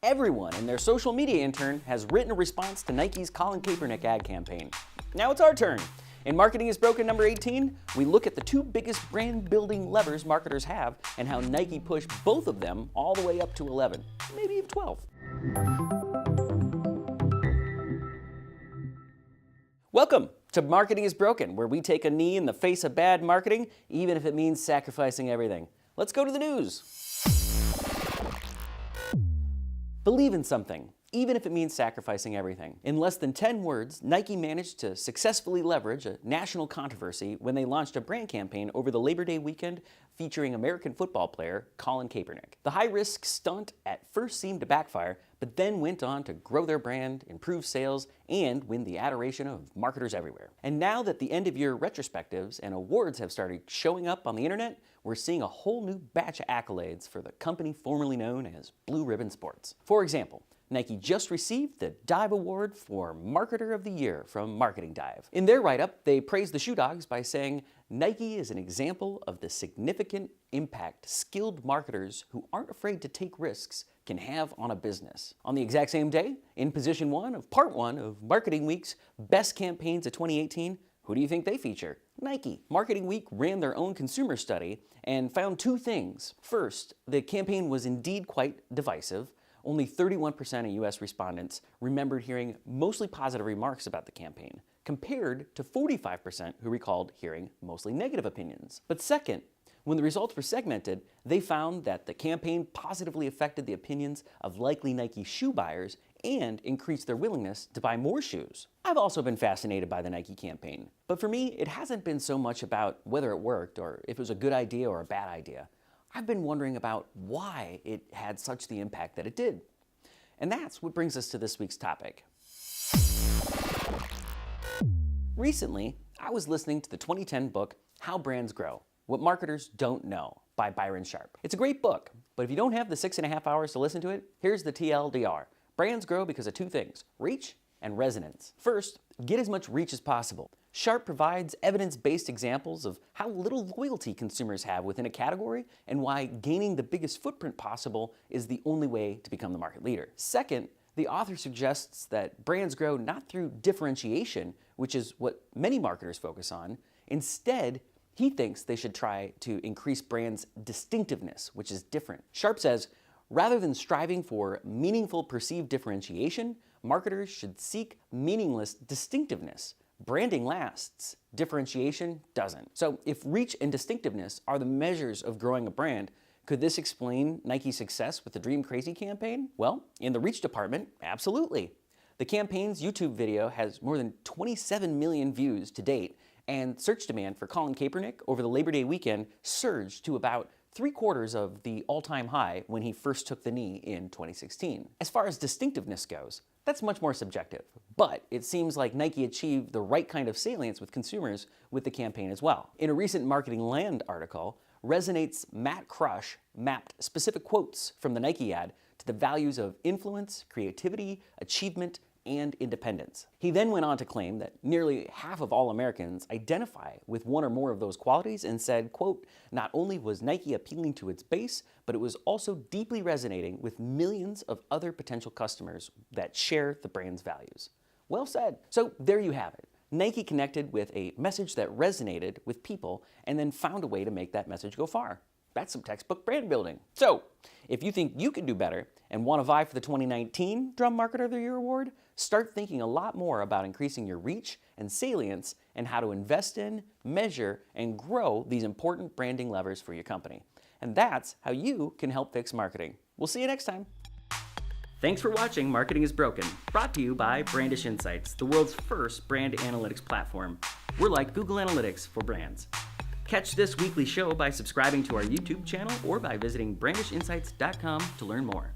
Everyone and their social media intern has written a response to Nike's Colin Kaepernick ad campaign. Now it's our turn. In Marketing is Broken number 18, we look at the two biggest brand building levers marketers have and how Nike pushed both of them all the way up to 11, maybe even 12. Welcome to Marketing is Broken, where we take a knee in the face of bad marketing, even if it means sacrificing everything. Let's go to the news. Believe in something, even if it means sacrificing everything. In less than 10 words, Nike managed to successfully leverage a national controversy when they launched a brand campaign over the Labor Day weekend featuring American football player Colin Kaepernick. The high-risk stunt at first seemed to backfire, but then went on to grow their brand, improve sales, and win the adoration of marketers everywhere. And now that the end-of-year retrospectives and awards have started showing up on the internet, we're seeing a whole new batch of accolades for the company formerly known as Blue Ribbon Sports. For example, Nike just received the Dive Award for Marketer of the Year from Marketing Dive. In their write-up, they praised the Shoe Dogs by saying, Nike is an example of the significant impact skilled marketers who aren't afraid to take risks can have on a business. On the exact same day, in position 1 of part 1 of Marketing Week's Best Campaigns of 2018, who do you think they feature? Nike. Marketing Week ran their own consumer study and found two things. First, the campaign was indeed quite divisive. Only 31% of US respondents remembered hearing mostly positive remarks about the campaign, compared to 45% who recalled hearing mostly negative opinions. But second, when the results were segmented, they found that the campaign positively affected the opinions of likely Nike shoe buyers and increased their willingness to buy more shoes. I've also been fascinated by the Nike campaign, but for me, it hasn't been so much about whether it worked or if it was a good idea or a bad idea. I've been wondering about why it had such the impact that it did. And that's what brings us to this week's topic. Recently, I was listening to the 2010 book, How Brands Grow, What Marketers Don't Know by Byron Sharp. It's a great book, but if you don't have the 6.5 hours to listen to it, here's the TLDR. Brands grow because of two things, reach and resonance. First, get as much reach as possible. Sharp provides evidence-based examples of how little loyalty consumers have within a category and why gaining the biggest footprint possible is the only way to become the market leader. Second, the author suggests that brands grow not through differentiation, which is what many marketers focus on. Instead, he thinks they should try to increase brands' distinctiveness, which is different. Sharp says, rather than striving for meaningful perceived differentiation, marketers should seek meaningless distinctiveness. Branding lasts, differentiation doesn't. So if reach and distinctiveness are the measures of growing a brand, could this explain Nike's success with the Dream Crazy campaign? Well, in the reach department, absolutely. The campaign's YouTube video has more than 27 million views to date, and search demand for Colin Kaepernick over the Labor Day weekend surged to about 3/4 of the all-time high when he first took the knee in 2016. As far as distinctiveness goes, that's much more subjective, but it seems like Nike achieved the right kind of salience with consumers with the campaign as well. In a recent Marketing Land article, Resonate's Matt Crush mapped specific quotes from the Nike ad to the values of influence, creativity, achievement, and independence. He then went on to claim that nearly half of all Americans identify with one or more of those qualities and said, quote, not only was Nike appealing to its base, but it was also deeply resonating with millions of other potential customers that share the brand's values. Well said. So there you have it. Nike connected with a message that resonated with people and then found a way to make that message go far. That's some textbook brand building. So, if you think you can do better and want to vie for the 2019 Drum Marketer of the Year award, start thinking a lot more about increasing your reach and salience and how to invest in, measure, and grow these important branding levers for your company. And that's how you can help fix marketing. We'll see you next time. Thanks for watching Marketing is Broken, brought to you by Brandish Insights, the world's first brand analytics platform. We're like Google Analytics for brands. Catch this weekly show by subscribing to our YouTube channel or by visiting brandishinsights.com to learn more.